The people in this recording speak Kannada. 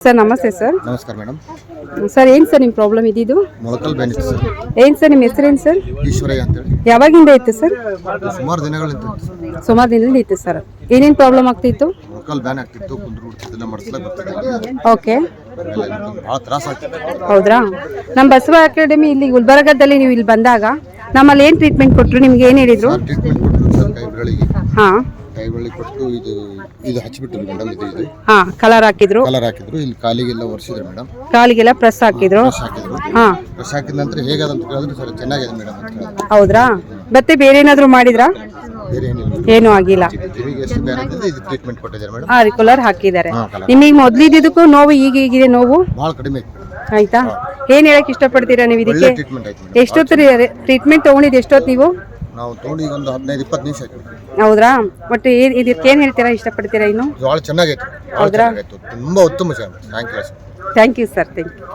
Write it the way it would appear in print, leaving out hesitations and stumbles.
ಸರ್ ನಮಸ್ತೆ ಸರ್. ನಮಸ್ಕಾರ ಮೇಡಮ್. ಸರ್ ಏನು ಸರ್ ನಿಮ್ಮ ಪ್ರಾಬ್ಲಮ್ ಇದ್ದಿದ್ದು? ಮೊಳಕಲ್ ಬ್ಯಾನ್ ಇತ್ತು ಸರ್. ಏನು ಸರ್ ನಿಮ್ಮ ಹೆಸರೇನು ಸರ್? ಈಶ್ವರಯ್ಯ ಅಂತೇಳಿ. ಯಾವಾಗಿಂದ ಇತ್ತು ಸರ್? ಸುಮಾರು ದಿನಗಳಿಂದ ಸುಮಾರು ದಿನದಿಂದ ಇತ್ತು ಸರ್. ಏನೇನು ಪ್ರಾಬ್ಲಮ್ ಆಗ್ತಿತ್ತು? ಮೊಳಕಲ್ ಬ್ಯಾನ್ ಆಗ್ತಿತ್ತು, ಕುಂದ್ರು ಬಿಡ್ತಿದ್ದಿಲ್ಲ, ಮಡ್ಸ್ಲಾಗ ಬರ್ತಿದ್ದಿಲ್ಲ. ಓಕೆ, ಭಾಳ ತ್ರಾಸ ಆಗ್ತಿತ್ತು. ಹೌದ್ರಾ? ನಮ್ಮ ಬಸವ ಅಕಾಡೆಮಿ ಇಲ್ಲಿ ಗುಲ್ಬರ್ಗದಲ್ಲಿ ನೀವು ಇಲ್ಲಿ ಬಂದಾಗ ನಮ್ಮಲ್ಲಿ ಏನು ಟ್ರೀಟ್ಮೆಂಟ್ ಕೊಟ್ಟರು? ನಿಮ್ಗೆ ಏನು ಹೇಳಿದ್ರು? ಟ್ರೀಟ್ಮೆಂಟ್ ಕೊಟ್ಟರು ಸರ್. ಕೈಗಳಿಗೆ ಹಾಂ ಕೊಟ್ಟು ಇದು ಹಚ್ಚಿಬಿಟ್ರು ಮೇಡಮ್. ಇದು ಹಾಂ ಕಲರ್ ಹಾಕಿದ್ರು. ಇಲ್ಲಿ ಕಾಲಿಗೆಲ್ಲ ಒರೆಸಿದ್ರು ಮೇಡಮ್. ಕಾಲಿಗೆಲ್ಲ ಪ್ರೆಸ್ ಹಾಕಿದ್ರು. ಹಾಂ, ಪ್ರೆಸ್ ಹಾಕಿದ ನಂತರ ಹೇಗದ ಅಂತ ಹೇಳಿದ್ರೆ ಸರ್ ಚೆನ್ನಾಗಿದೆ ಮೇಡಮ್ ಅಂತ ಹೇಳಿದ್ರು. ಹೌದ್ರಾ? ಮತ್ತೆ ಬೇರೆ ಏನಾದರೂ ಮಾಡಿದ್ರಾ? ಬೇರೆ ಏನಿಲ್ಲ, ಏನೂ ಆಗಿಲ್ಲ. ಕಿವಿಗೆ ಎಷ್ಟು ಬ್ಯಾನ್ ಇದ್ದಿದೆ ಇದು ಟ್ರೀಟ್ಮೆಂಟ್ ಕೊಟ್ಟಿದ್ದಾರೆ ಮೇಡಮ್. ಹಾಂ, ರೆಗ್ಯುಲರ್ ಹಾಕಿದ್ದಾರೆ. colour. ನಿಮಗೆ ಮೊದಲಿದ್ದಕ್ಕೂ ನೋವು ಈಗೀಗಿದೆ ನೋವು ಭಾಳ ಕಡಿಮೆ ಆಯ್ತು. ಆಯ್ತಾ? ಏನ್ ಹೇಳಕ್ ಇಷ್ಟಪಡ್ತೀರಾ ನೀವು ಇದಕ್ಕೆ? ಒಳ್ಳೆ ಟ್ರೀಟ್ಮೆಂಟ್ ಆಯ್ತು ಮೇಡಮ್. ಎಷ್ಟೊತ್ತು ಟ್ರೀಟ್ಮೆಂಟ್ ತಗೊಂಡಿದ್ದು? ಎಷ್ಟೊತ್ತು ನೀವು? ನಾವು ತೊಗೊಂಡು ಈಗ ಒಂದು 15-20 ನಿಮಿಷ ಆಯ್ತು. ಹೌದ್ರಾ? ಬಟ್ ಇದಕ್ಕೆ ಏನ್ ಹೇಳ್ತೀರಾ, ಇಷ್ಟಪಡ್ತೀರಾ ಇನ್ನು? ಭಾಳ ಚೆನ್ನಾಗೈತೆ. ಹೌದ್ರಾ? ತುಂಬಾ ಉತ್ತಮ sir. Thank you sir. Thank you sir. Thank you.